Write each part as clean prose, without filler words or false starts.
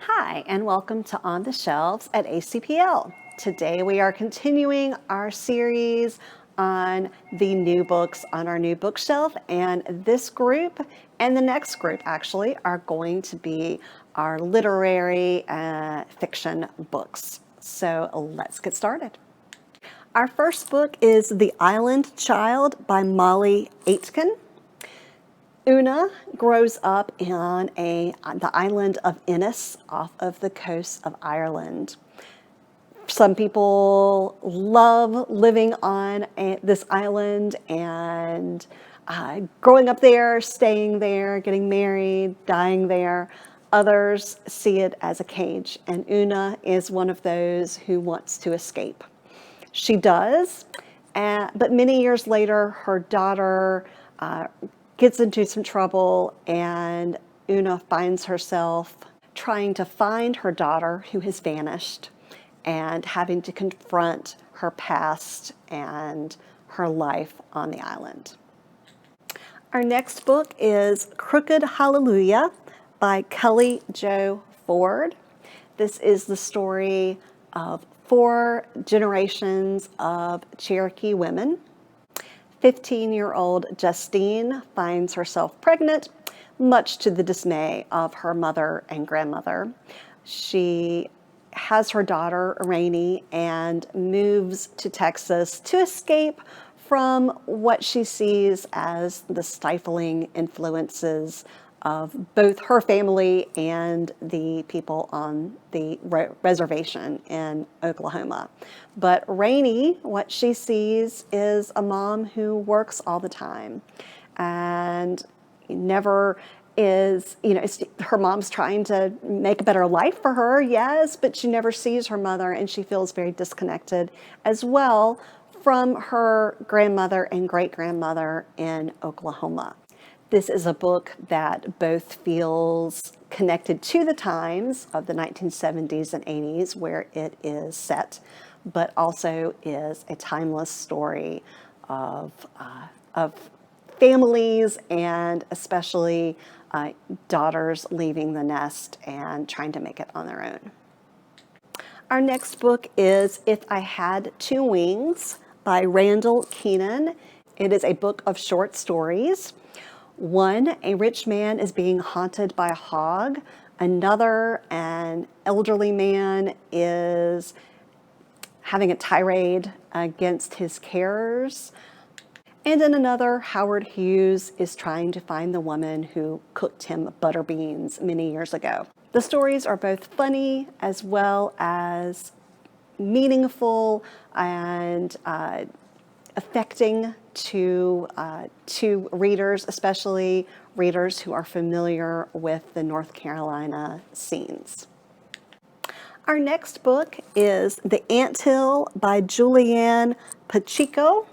Hi, and welcome to On the Shelves at ACPL. Today we are continuing our series on the new books on our new bookshelf, and this group and the next group actually are going to be our literary fiction books. So let's get started. Our first book is The Island Child by Molly Aitken. Una grows up on the island of Innis off of the coast of Ireland. Some people love living on this island and growing up there, staying there, getting married, dying there. Others see it as a cage, and Una is one of those who wants to escape. She does, but many years later, her daughter gets into some trouble, and Una finds herself trying to find her daughter who has vanished and having to confront her past and her life on the island. Our next book is Crooked Hallelujah by Kelli Jo Ford. This is the story of 4 generations of Cherokee women. 15-year-old Justine finds herself pregnant, much to the dismay of her mother and grandmother. She has her daughter, Rainey, and moves to Texas to escape from what she sees as the stifling influences of both her family and the people on the reservation in Oklahoma. But Rainey, what she sees is a mom who works all the time and never is, her mom's trying to make a better life for her, yes, but she never sees her mother, and she feels very disconnected as well from her grandmother and great-grandmother in Oklahoma. This is a book that both feels connected to the times of the 1970s and 80s where it is set, but also is a timeless story of families and especially daughters leaving the nest and trying to make it on their own. Our next book is If I Had 2 Wings by Randall, Kenan. It is a book of short stories. One, a rich man is being haunted by a hog. Another, an elderly man is having a tirade against his carers. And in another, Howard Hughes is trying to find the woman who cooked him butter beans many years ago. The stories are both funny as well as meaningful and affecting to readers, especially readers who are familiar with the North Carolina scenes. Our next book is The Anthill by Julianne Pachico.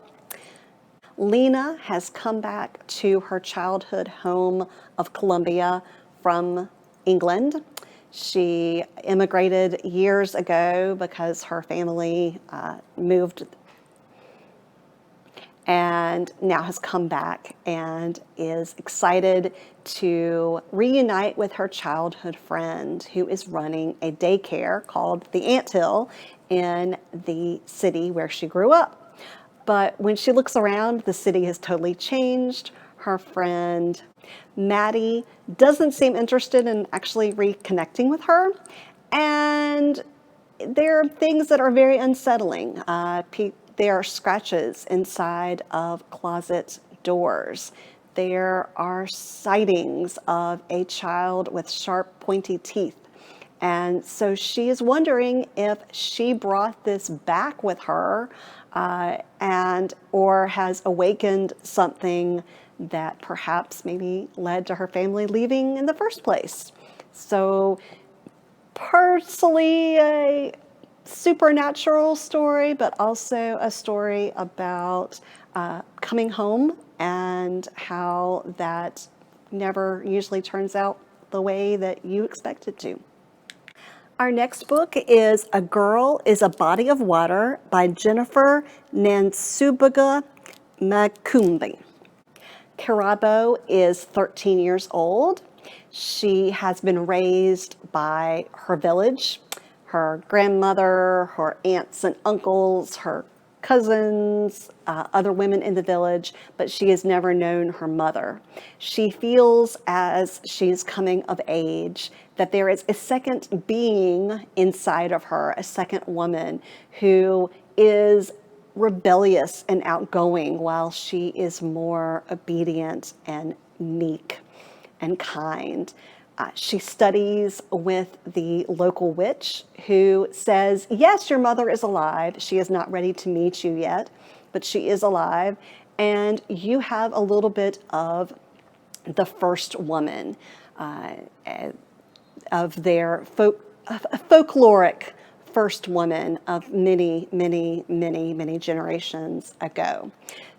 Lena has come back to her childhood home of Columbia from England. She immigrated years ago because her family moved and now has come back and is excited to reunite with her childhood friend who is running a daycare called The Anthill in the city where she grew up. But when she looks around, the city has totally changed. Her friend Maddie doesn't seem interested in actually reconnecting with her, and there are things that are very unsettling. There are scratches inside of closet doors. There are sightings of a child with sharp, pointy teeth. And so she is wondering if she brought this back with her or has awakened something that perhaps maybe led to her family leaving in the first place. So partially a supernatural story, but also a story about coming home and how that never usually turns out the way that you expect it to. Our next book is A Girl is a Body of Water by Jennifer Nansubuga Makumbi. Karabo is 13 years old. She has been raised by her village, her grandmother, her aunts and uncles, her cousins, other women in the village, but she has never known her mother. She feels as she's coming of age that there is a second being inside of her, a second woman who is rebellious and outgoing while she is more obedient and meek and kind. She studies with the local witch who says, yes, your mother is alive. She is not ready to meet you yet, but she is alive. And you have a little bit of the first woman of their folkloric first woman of many, many, many, many generations ago.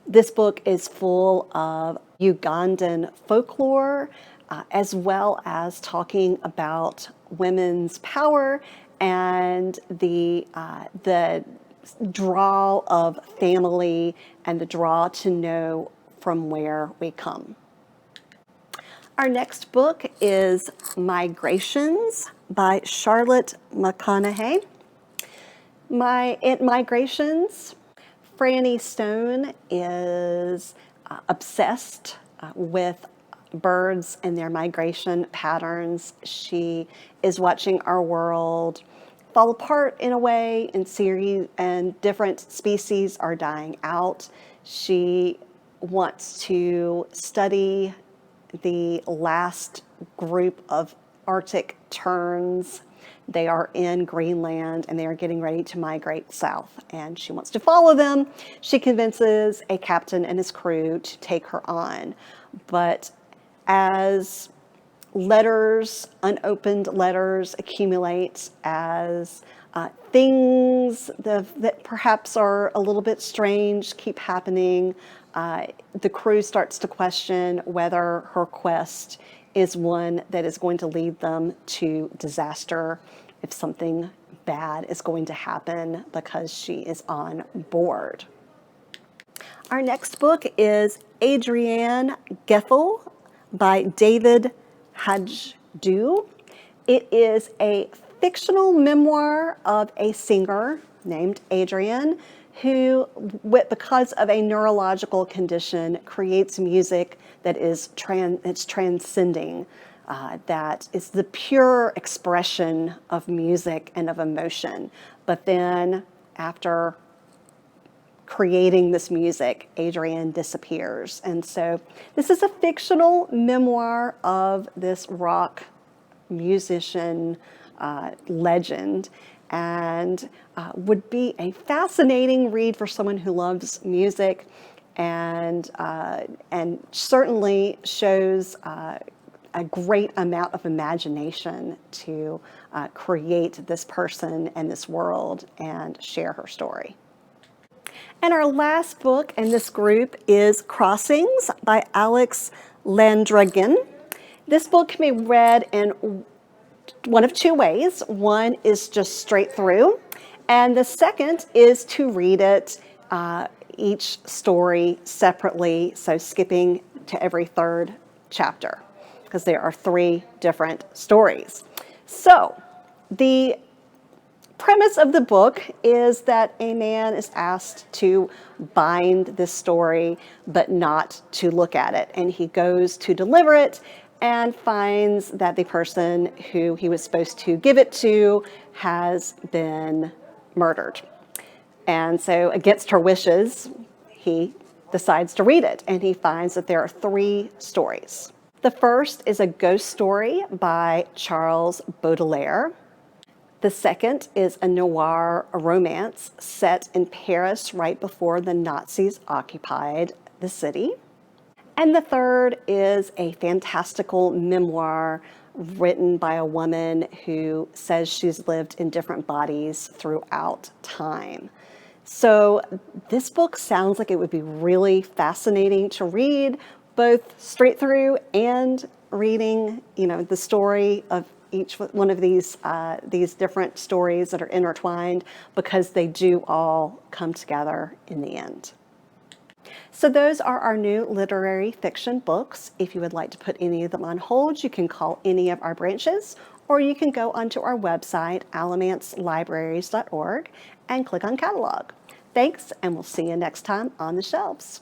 This book is full of Ugandan folklore, as well as talking about women's power and the draw of family and the draw to know from where we come. Our next book is Migrations by Charlotte McConaghy. In Migrations, Franny Stone is obsessed with birds and their migration patterns. She is watching our world fall apart in a way, and different species are dying out. She wants to study the last group of Arctic terns. They are in Greenland and they are getting ready to migrate south, and she wants to follow them. She convinces a captain and his crew to take her on. But as unopened letters accumulate, as things that perhaps are a little bit strange keep happening, the crew starts to question whether her quest is one that is going to lead them to disaster, if something bad is going to happen because she is on board. Our next book is Adrienne Geffel by David Hajdu. It is a fictional memoir of a singer named Adrianne who, because of a neurological condition, creates music that is transcending, that is the pure expression of music and of emotion. But then after creating this music, Adrienne disappears. And so this is a fictional memoir of this rock musician legend, and would be a fascinating read for someone who loves music, and certainly shows a great amount of imagination to create this person and this world and share her story. And our last book in this group is Crossings by Alex Landragin. This book can be read in one of two ways. One is just straight through, and the second is to read it each story separately, so skipping to every third chapter, because there are 3 different stories. So the premise of the book is that a man is asked to bind this story, but not to look at it. And he goes to deliver it and finds that the person who he was supposed to give it to has been murdered. And so against her wishes, he decides to read it, and he finds that there are 3 stories. The first is a ghost story by Charles Baudelaire. The second is a noir romance set in Paris right before the Nazis occupied the city. And the third is a fantastical memoir written by a woman who says she's lived in different bodies throughout time. So this book sounds like it would be really fascinating to read, both straight through and reading, the story of each one of these different stories that are intertwined, because they do all come together in the end. So those are our new literary fiction books. If you would like to put any of them on hold, you can call any of our branches, or you can go onto our website, alamancelibraries.org, and click on catalog. Thanks, and we'll see you next time on the shelves.